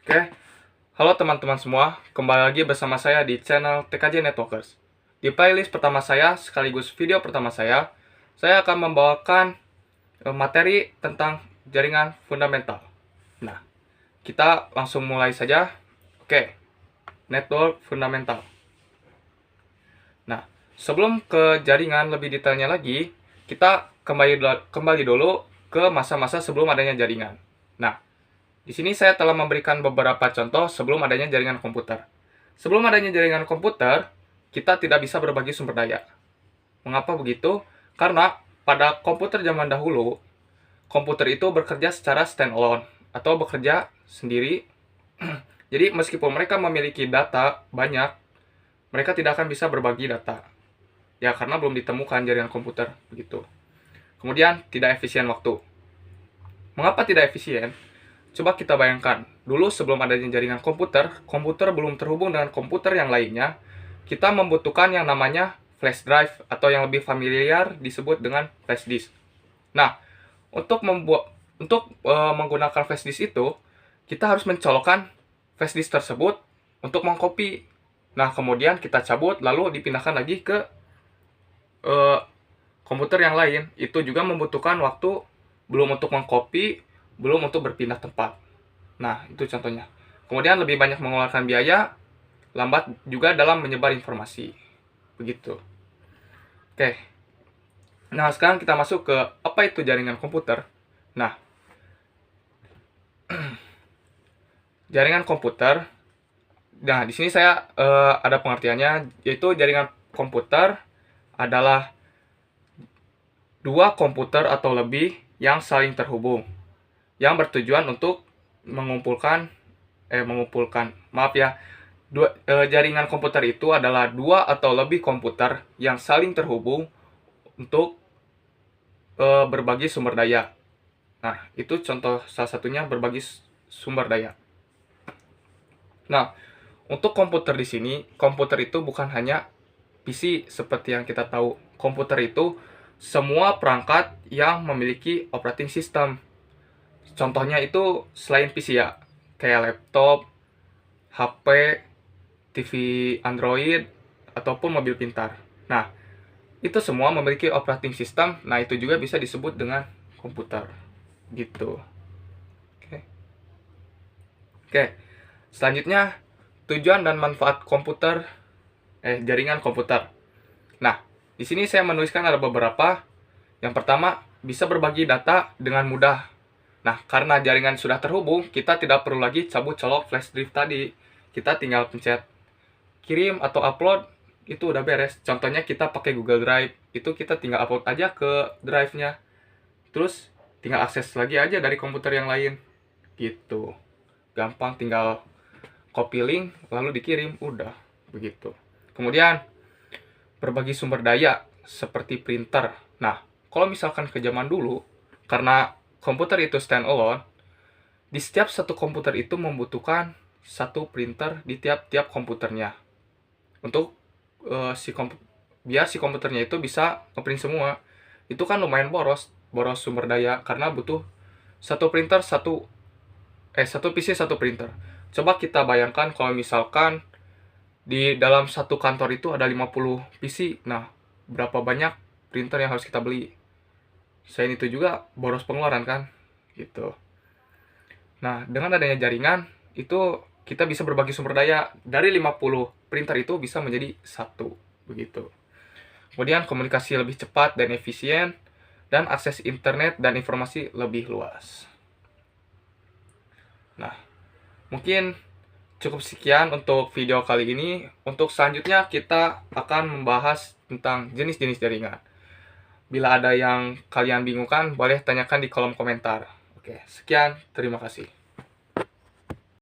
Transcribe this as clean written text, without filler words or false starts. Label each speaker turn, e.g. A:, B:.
A: Oke, halo teman-teman semua, kembali lagi bersama saya di channel TKJ Networkers. Di playlist pertama saya, sekaligus video pertama saya akan membawakan materi tentang jaringan fundamental. Nah, kita langsung mulai saja. Oke, network fundamental. Nah, sebelum ke jaringan lebih detailnya lagi, kita kembali dulu ke masa-masa sebelum adanya jaringan. Nah, di sini saya telah memberikan beberapa contoh sebelum adanya jaringan komputer. Sebelum adanya jaringan komputer, kita tidak bisa berbagi sumber daya. Mengapa begitu? Karena pada komputer zaman dahulu, komputer itu bekerja secara standalone atau bekerja sendiri. Jadi meskipun mereka memiliki data banyak, mereka tidak akan bisa berbagi data. Ya karena belum ditemukan jaringan komputer begitu. Kemudian tidak efisien waktu. Mengapa tidak efisien? Coba kita bayangkan, dulu sebelum adanya jaringan komputer, komputer belum terhubung dengan komputer yang lainnya, kita membutuhkan yang namanya flash drive atau yang lebih familiar disebut dengan flash disk. Nah, untuk menggunakan flash disk itu, kita harus mencolokkan flash disk tersebut untuk mengcopy. Nah, kemudian kita cabut lalu dipindahkan lagi ke komputer yang lain. Itu juga membutuhkan waktu belum untuk mengcopy, belum untuk berpindah tempat. Nah, itu contohnya. Kemudian lebih banyak mengeluarkan biaya, lambat juga dalam menyebar informasi. Begitu. Oke. Nah, sekarang kita masuk ke apa itu jaringan komputer. Nah, jaringan komputer. Nah, di sini saya ada pengertiannya, yaitu jaringan komputer adalah dua komputer atau lebih yang saling terhubung, yang bertujuan untuk mengumpulkan, jaringan komputer itu adalah dua atau lebih komputer yang saling terhubung untuk berbagi sumber daya. Nah, itu contoh salah satunya berbagi sumber daya. Nah, untuk komputer di sini, komputer itu bukan hanya PC seperti yang kita tahu. Komputer itu semua perangkat yang memiliki operating system. Contohnya itu selain PC ya, kayak laptop, HP, TV Android, ataupun mobil pintar. Nah, itu semua memiliki operating system. Nah, itu juga bisa disebut dengan komputer. Gitu. Oke. Oke. Selanjutnya, tujuan dan manfaat jaringan komputer. Nah, di sini saya menuliskan ada beberapa. Yang pertama, bisa berbagi data dengan mudah. Nah, karena jaringan sudah terhubung, kita tidak perlu lagi cabut colok flash drive tadi. Kita tinggal pencet kirim atau upload, itu udah beres. Contohnya kita pakai Google Drive, itu kita tinggal upload aja ke drive-nya. Terus tinggal akses lagi aja dari komputer yang lain. Gitu. Gampang, tinggal copy link lalu dikirim, udah begitu. Kemudian berbagi sumber daya seperti printer. Nah, kalau misalkan ke zaman dulu, karena komputer itu standalone, di setiap satu komputer itu membutuhkan satu printer di tiap-tiap komputernya. Untuk biar si komputernya itu bisa ngeprint semua. Itu kan lumayan boros sumber daya karena butuh satu PC satu printer. Coba kita bayangkan kalau misalkan di dalam satu kantor itu ada 50 PC. Nah, berapa banyak printer yang harus kita beli? Selain itu juga boros pengeluaran kan? Gitu. Nah, dengan adanya jaringan, itu kita bisa berbagi sumber daya. Dari 50 printer itu bisa menjadi satu. Begitu. Kemudian komunikasi lebih cepat dan efisien, dan akses internet dan informasi lebih luas. Nah, mungkin cukup sekian untuk video kali ini. Untuk selanjutnya kita akan membahas tentang jenis-jenis jaringan. Bila ada yang kalian bingungkan, boleh tanyakan di kolom komentar. Oke, sekian. Terima kasih.